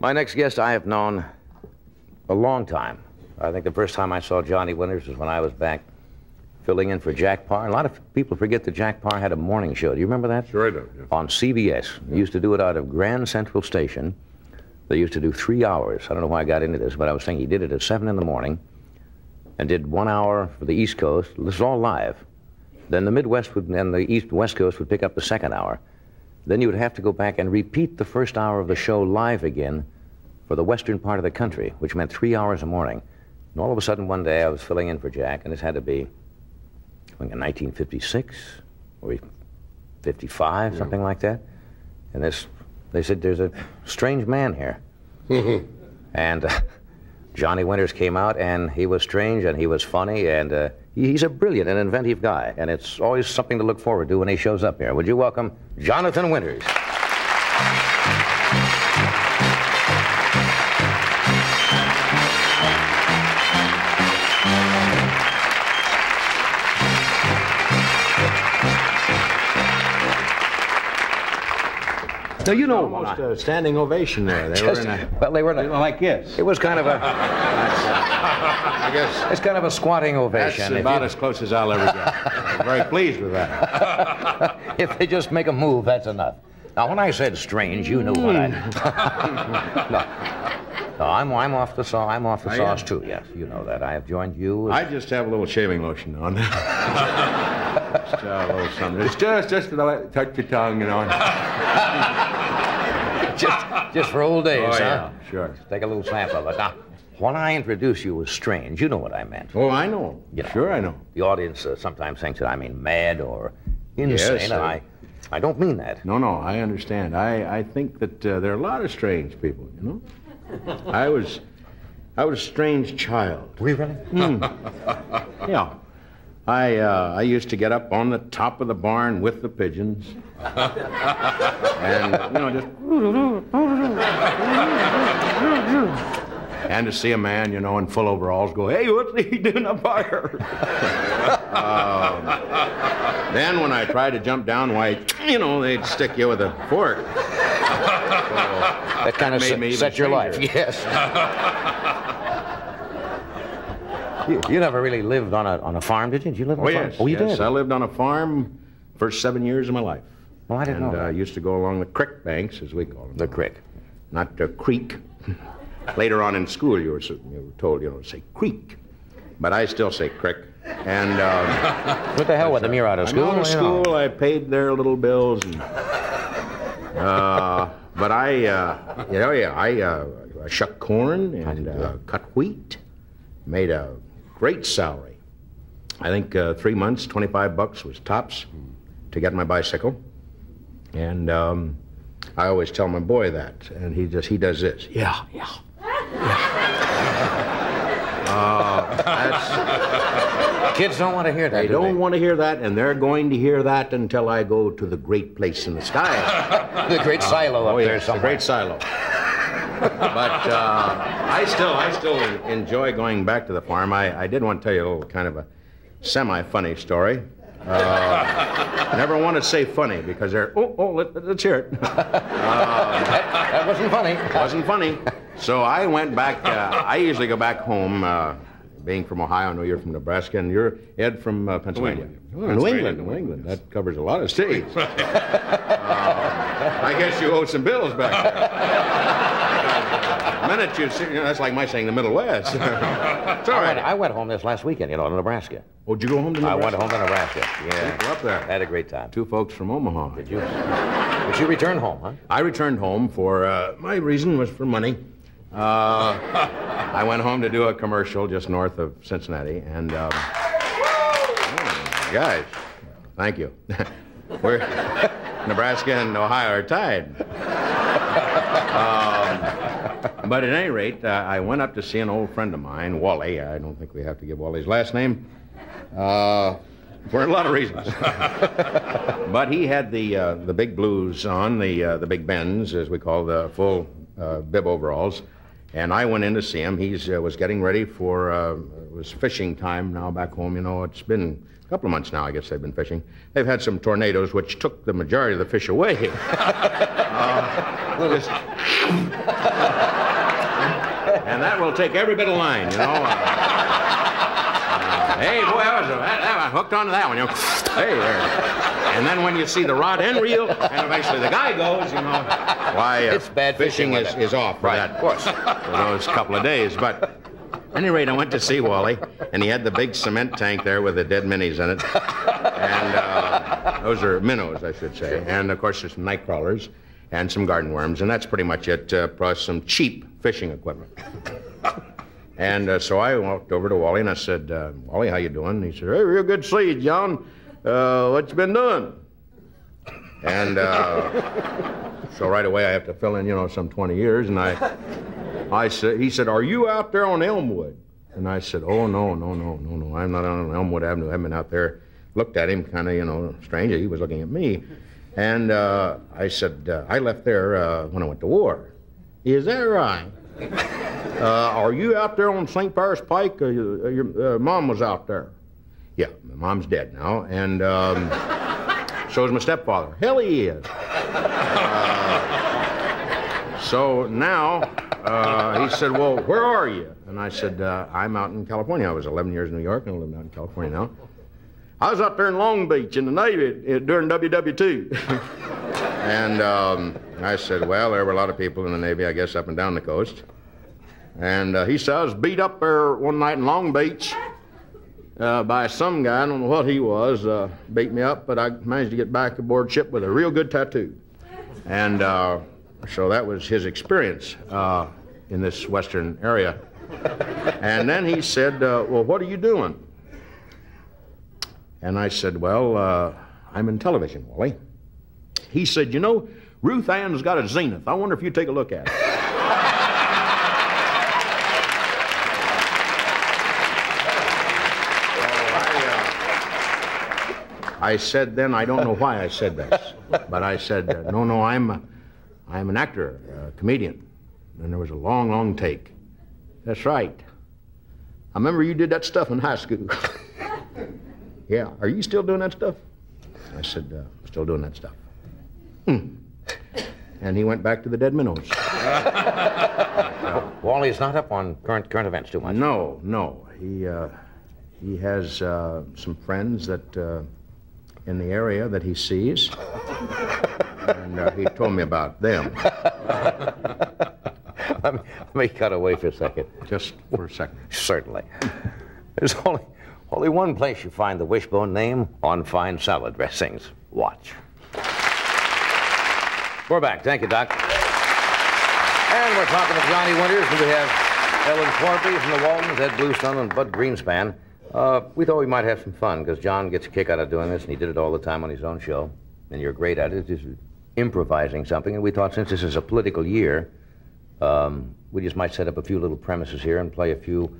My next guest I have known a long time. I think the first time I saw Johnny Winters was when I was back filling in for Jack Parr. A lot of people forget that Jack Parr had a morning show. Do you remember that? Sure I do. Yeah. On CBS. He used to do it out of Grand Central Station. They used to do 3 hours. I don't know why I got into this, but I was thinking he did it at 7 in the morning and did 1 hour for the East Coast. This is all live. Then the Midwest and the West Coast would pick up the second hour. Then you would have to go back and repeat the first hour of the show live again for the western part of the country, which meant 3 hours a morning. And all of a sudden one day I was filling in for Jack, and this had to be, I think, in 1956 or 55, something like that. And they said, there's a strange man here. And Johnny Winters came out, and he was strange, and he was funny, and he's a brilliant and inventive guy, and it's always something to look forward to when he shows up here. Would you welcome Jonathan Winters? So you know, almost a standing ovation there. They were in a like this. It was kind of a. I guess it's kind of a squatting ovation. That's about as close as I'll ever get. I'm very pleased with that. If they just make a move, that's enough. Now, when I said strange, you knew what I. No, I'm off the sauce. I'm off the sauce too. Yes, you know that. I have joined you. I just have a little shaving lotion on. Just a little something. It's just to touch your tongue, you know. just for old days, huh? Yeah, sure. Just take a little snap of it. Now, when I introduce you as strange, you know what I meant. Oh, I know. You know, sure, I know. The audience sometimes thinks that I mean mad or insane, yes, and I don't mean that. No, I understand. I think that there are a lot of strange people, you know. I was a strange child. Were you really? Yeah. I used to get up on the top of the barn with the pigeons. And, you know, just... And to see a man, you know, in full overalls go, hey, what's he doing up there? Then when I tried to jump down, why, you know, they'd stick you with a fork. So that kind of set your life, yes. You never really lived on a farm, did you? Did you live on a farm? Yes, oh, you yes, did? I lived on a farm first 7 years of my life. Well, I didn't know that. I used to go along the creek banks, as we call them. The creek. Not the creek. Later on in school, you were told, you know, to say creek. But I still say creek. And what the hell with them? You're out of school? I'm out of school. I paid their little bills. And, but I shucked corn and cut wheat. Made a great salary. I think 3 months, $25 was tops to get my bicycle. And I always tell my boy that, and he does this. Yeah. Kids don't want to hear that. They don't want to hear that, and they're going to hear that until I go to the great place in the sky. The great silo up there yes, somewhere. The great silo. But I still enjoy going back to the farm. I did want to tell you a little kind of a semi-funny story. I never want to say funny because they're, let's hear it. That wasn't funny. Wasn't funny. So I went back, I usually go back home, being from Ohio. I know you're from Nebraska, and you're Ed from Pennsylvania. New England. That covers a lot of states. I guess you owe some bills back there. The minute that's like my saying the Middle West. It's all right. I went home this last weekend, you know, to Nebraska. Oh, did you go home to Nebraska? I went home to Nebraska, yeah. We're up there. I had a great time. 2 folks from Omaha. Did you? But you returned home, huh? I returned home for, my reason was for money. I went home to do a commercial just north of Cincinnati, and, guys, thank you. Nebraska and Ohio are tied. But at any rate, I went up to see an old friend of mine, Wally. I don't think we have to give Wally's last name, for a lot of reasons. But he had the big blues on, the big Bens, as we call the full bib overalls. And I went in to see him. He was getting ready for, it was fishing time now back home. You know, it's been a couple of months now, I guess they've been fishing. They've had some tornadoes which took the majority of the fish away. And that will take every bit of line, you know. Hey, boy, I was hooked onto that one, you know. Hey, there. And then when you see the rod end reel, and eventually the guy goes, you know, why, it's bad fishing is off for that, of course, for those couple of days. But at any rate, I went to see Wally, and he had the big cement tank there with the dead minnows in it. And those are minnows, I should say. And, of course, there's some night crawlers and some garden worms, and that's pretty much it, plus some cheap fishing equipment. And so I walked over to Wally, and I said, Wally, how you doing? And he said, hey, real good to see you, John. What you been doing? And so right away I have to fill in, you know, some 20 years, and I said, he said, are you out there on Elmwood? And I said, oh, no, I'm not on Elmwood Avenue. I've been out there. Looked at him kind of, you know, strange. He was looking at me. And I said, I left there when I went to war. Is that right? Are you out there on St. Paris Pike? Your mom was out there. Yeah, my mom's dead now, and so is my stepfather. Hell, he is. So now, he said, well, where are you? And I said, I'm out in California. I was 11 years in New York, and I live out in California now. I was out there in Long Beach in the Navy during WW2. And I said, well, there were a lot of people in the Navy, I guess, up and down the coast. And he said, I was beat up there one night in Long Beach by some guy. I don't know what he was, beat me up, but I managed to get back aboard ship with a real good tattoo. And so that was his experience in this western area. And then he said, well, what are you doing? And I said, well, I'm in television, Wally. He said, you know, Ruth Ann's got a Zenith. I wonder if you'd take a look at it. I said then, I don't know why I said this, but I said, no, I'm an actor, a comedian. And there was a long, long take. That's right. I remember you did that stuff in high school. Yeah, are you still doing that stuff? I said, still doing that stuff. And he went back to the dead minnows. Wally's not up on current events too much. No. He has some friends that in the area that he sees, and he told me about them. Let me cut away for a second. Just for a second. Certainly. There's only one place you find the Wishbone name: on fine salad dressings. Watch. We're back. Thank you, Doc. And we're talking to Johnny Winters, and we have Ellen Corby from the Waltons, Ed Bluestone, and Bud Greenspan. We thought we might have some fun, because John gets a kick out of doing this, and he did it all the time on his own show, and you're great at it, just improvising something. And we thought, since this is a political year, we just might set up a few little premises here and play a few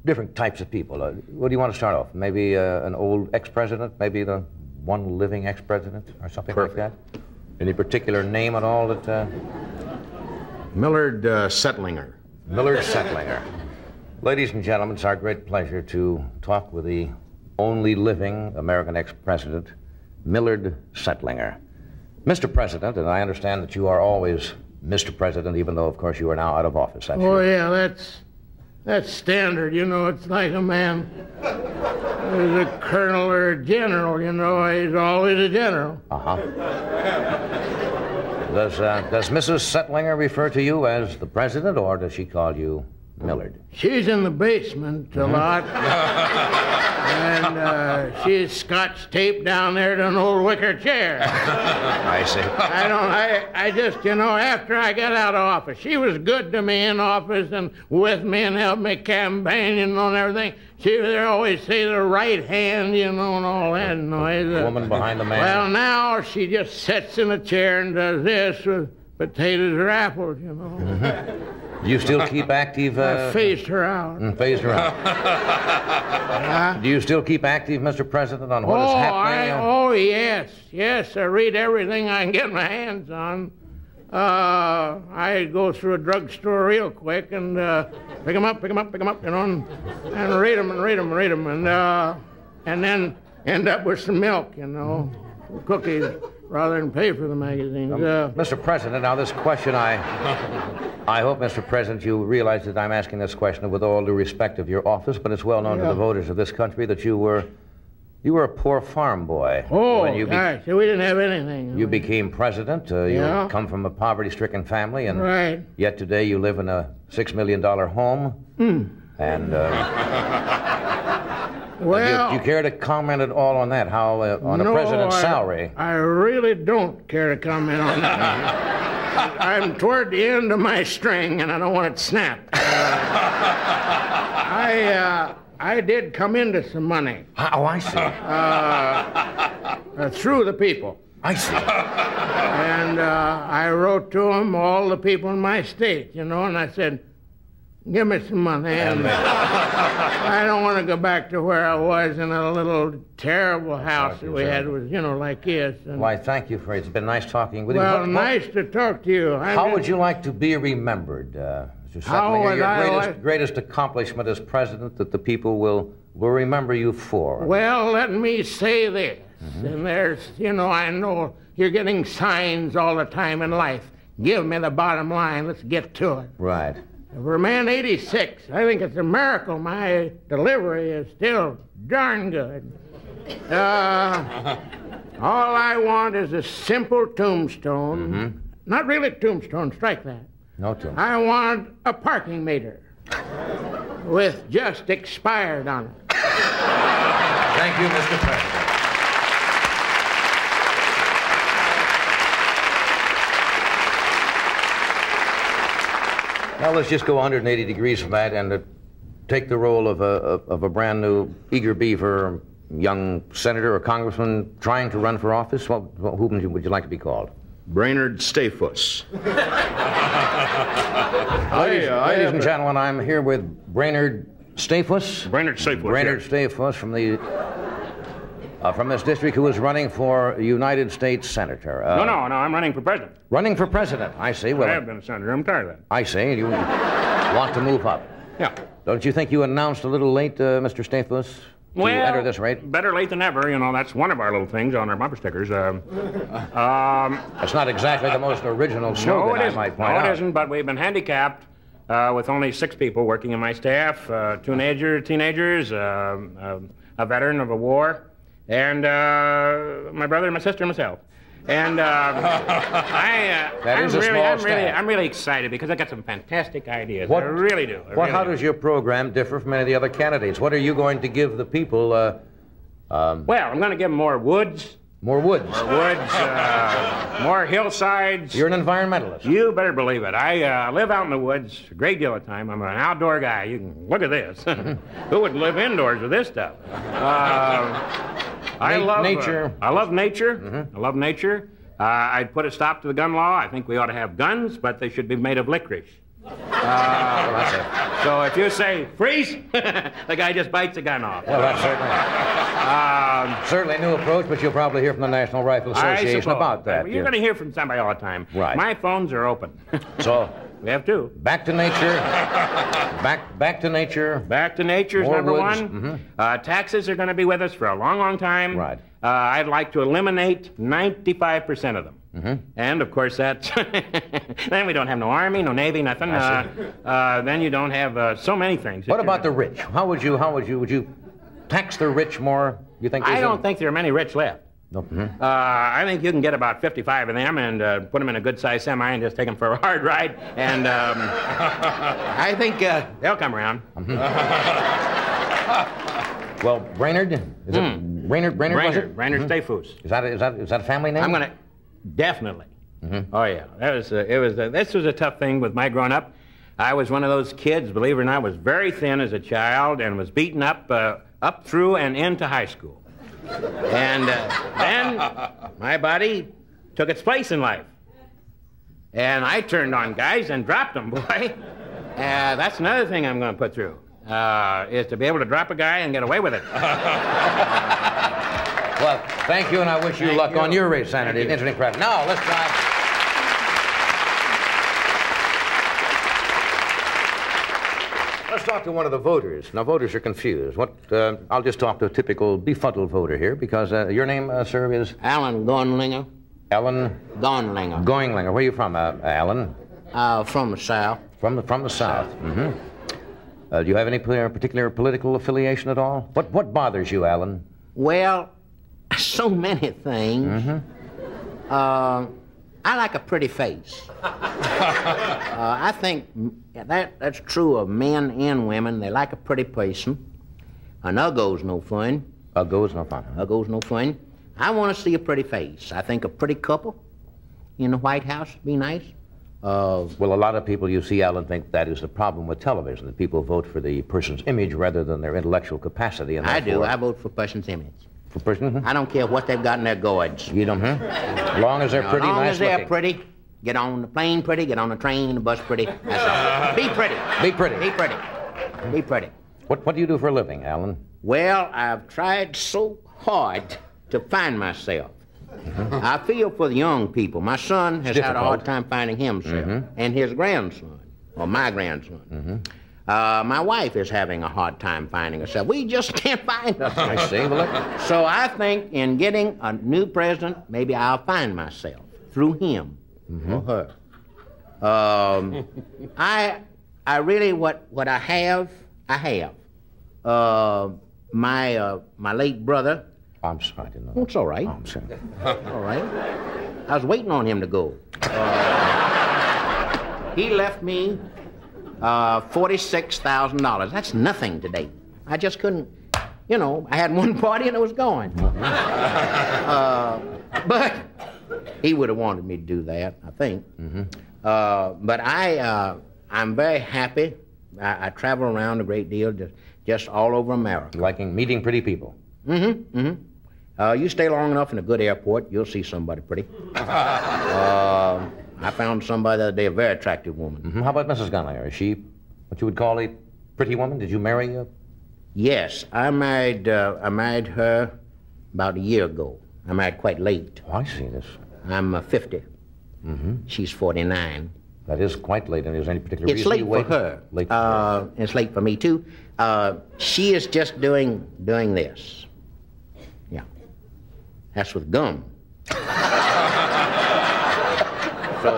different types of people. What do you want to start off? Maybe an old ex-president? Maybe the one living ex-president, or something like that? Any particular name at all that... Millard Settlinger. Millard Settlinger. Ladies and gentlemen, it's our great pleasure to talk with the only living American ex-president, Millard Settlinger. Mr. President, and I understand that you are always Mr. President, even though, of course, you are now out of office. Yeah, that's standard. You know, it's like a man who's a colonel or a general, you know, he's always a general. Uh-huh. Does Mrs. Settlinger refer to you as the president, or does she call you Millard? She's in the basement a lot. And she's scotch taped down there to an old wicker chair. I see. I just, you know, after I got out of office, she was good to me in office and with me and helped me campaign, you know, and everything. She would always say the right hand, you know, and all that noise. The woman behind the man. Well, now she just sits in a chair and does this with potatoes or apples, you know. Mm-hmm. Do you still keep active? I phased her out. Phased her out. Do you still keep active, Mr. President, on what is happening? Yes. I read everything I can get my hands on. I go through a drugstore real quick and pick them up, you know, and read them, and then end up with some milk, you know, cookies, rather than pay for the magazines. Mr. President, now this question I hope, Mr. President, you realize that I'm asking this question with all due respect of your office, but it's well known to the voters of this country that you were a poor farm boy. Oh, gosh, we didn't have anything. You became president. You come from a poverty-stricken family, and yet today you live in a $6 million home. And well, do you care to comment at all on that? How on a president's salary? I really don't care to comment on that. I'm toward the end of my string, and I don't want it snapped. I did come into some money. Oh, I see. Through the people. I see. And I wrote to them, all the people in my state, and I said, give me some money. And I don't want to go back to where I was in a little terrible house that we had was, like this. And why, thank you for it. It's been nice talking with you. Well, nice to talk to you. How would you like to be remembered, Mr. Settlinger? Your greatest accomplishment as president that the people will remember you for? Well, let me say this. And there's, I know you're getting signs all the time in life. Give me the bottom line. Let's get to it. Right. For a man 86, I think it's a miracle my delivery is still darn good. All I want is a simple tombstone. Not really a tombstone, strike that. No tombstone. I want a parking meter with just expired on it. Thank you, Mr. President. Now let's just go 180 degrees from that and take the role of a brand new eager beaver, young senator or congressman trying to run for office. Who would you like to be called? Brainerd Stayfuss. Ladies and gentlemen, I'm here with Brainerd Stayfuss. Brainerd Stayfuss. Brainerd Stayfuss from this district, who is running for United States Senator. No, I'm running for president. Running for president, I see. Well, I have been a senator. I'm tired of that. I see. You want to move up. Yeah. Don't you think you announced a little late, Mr. Stayfuss, to enter this race? Better late than never. That's one of our little things on our bumper stickers. That's not exactly the most original slogan, I might point out. No, it isn't, but we've been handicapped with only 6 people working in my staff, 2 teenagers, a veteran of a war, and my brother, my sister, and myself. And I'm really excited because I got some fantastic ideas. I really do. How does your program differ from any of the other candidates? What are you going to give the people? Well, I'm going to give them more woods. More woods. More woods, more hillsides. You're an environmentalist. You better believe it. I live out in the woods a great deal of time. I'm an outdoor guy. You can look at this. Who would live indoors with this stuff? I love nature. I love nature. I love nature. I'd put a stop to the gun law. I think we ought to have guns, but they should be made of licorice. So if you say freeze, the guy just bites the gun off. Well, that's certainly a new approach, but you'll probably hear from the National Rifle Association about that. You're going to hear from somebody all the time. Right. My phones are open. So we have 2. Back to nature. Back to nature. Back to nature is number woods. 1. Taxes are going to be with us for a long, long time. Right. I'd like to eliminate 95% of them. And of course that's then we don't have no army, no navy, nothing. Then you don't have so many things. What about the rich? Would you tax the rich more? You think? I don't think there are many rich left. No. I think you can get about 55 of them and put them in a good-sized semi and just take them for a hard ride. And I think they'll come around. Well, Brainerd, is it Brainerd? Brainerd Stayfuss. Is that a family name? I'm gonna definitely. Oh yeah, this was a tough thing with my growing up. I was one of those kids, believe it or not, was very thin as a child and was beaten up through and into high school. And then my body took its place in life. And I turned on guys and dropped them, boy. That's another thing I'm going to put through, is to be able to drop a guy and get away with it. Well, thank you, and I wish you luck on your race, Senator. Interesting crowd. Now, let's try. Let's talk to one of the voters. Now, voters are confused. I'll just talk to a typical befuddled voter here, because your name, sir, is? Alan Goinlinger. Alan? Goinlinger. Goinlinger. Where are you from, Alan? From the South. From the South. Mm-hmm. Do you have any particular political affiliation at all? What bothers you, Alan? Well, so many things. Mm-hmm. I like a pretty face. I think that's true of men and women. They like a pretty person. An uggo's no fun. Uggo's no fun. Uggo's no fun. I want to see a pretty face. I think a pretty couple in the White House would be nice. Well, a lot of people, you see, Alan, think that is the problem with television, that people vote for the person's image rather than their intellectual capacity. And I do. I vote for person's image. For person? I don't care what they've got in their gourds. You don't, huh? As long as they're pretty, nice looking. As long as they're looking. pretty, get on the plane pretty, get on the train, the bus pretty. That's all. Be pretty. Be pretty. Be pretty. Be pretty. What do you do for a living, Alan? Well, I've tried so hard to find myself. I feel for the young people. My son has had a hard time finding himself, and his grandson, or my grandson. My wife is having a hard time finding herself. We just can't find us. I see. Well, so I think in getting a new president, maybe I'll find myself through him or her. I really, what I have. My late brother. I'm sorry, I didn't know. It's all right. Oh, I'm sorry. All right. I was waiting on him to go. He left me $46,000. That's nothing today. I just couldn't, I had one party and it was gone. But he would have wanted me to do that, I think. But I'm very happy. I travel around a great deal, just all over America. Liking meeting pretty people. You stay long enough in a good airport, you'll see somebody pretty. I found somebody the other day, a very attractive woman. How about Mrs. Gunlinger? Is she what you would call a pretty woman? Did you marry her? Yes, I married her about a year ago. I married quite late. Oh, I see this. I'm 50. She's 49. That is quite late, and is there any particular It's reason late you for waited? her. Late for her. It's late for me, too. She is just doing this. Yeah. That's with gum. So,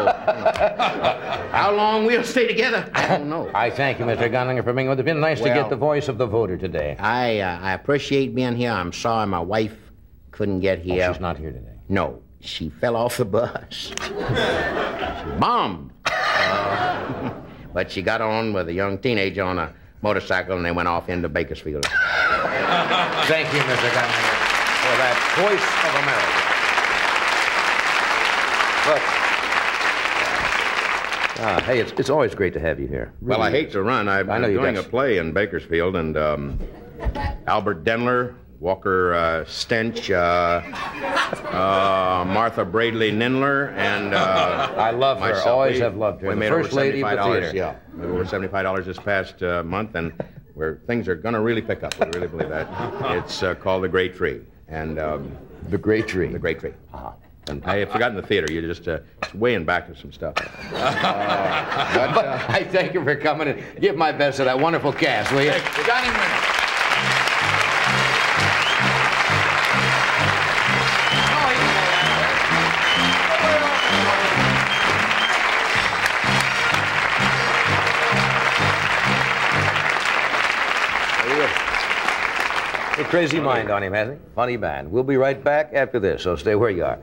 how long we'll stay together, I don't know. I thank you, Mr. Gunlinger, for being with us. It's been nice to get the voice of the voter today. I appreciate being here. I'm sorry my wife couldn't get here. Oh, she's not here today. No, she fell off the bus. She bombed. But she got on with a young teenager on a motorcycle, and they went off into Bakersfield. Thank you, Mr. Gunlinger, for that voice of America. Look. Hey, it's always great to have you here. Well, I hate to run. I'm doing a play in Bakersfield, and Albert Denler, Walker Stench, Martha Bradley Nindler, and I love her. myself. Always have loved her. We The made first over lady of the $75. theater. Yeah, made over $75 this past month, and where things are going to really pick up. We really believe that. It's called The Great Tree, and The Great Tree. The Great Tree. And I have forgotten the theater. You're just way in back of some stuff. But I thank you for coming and give my best to that wonderful cast, will you? Johnny Winter. A crazy mind on him, hasn't he? Funny man. We'll be right back after this, so stay where you are.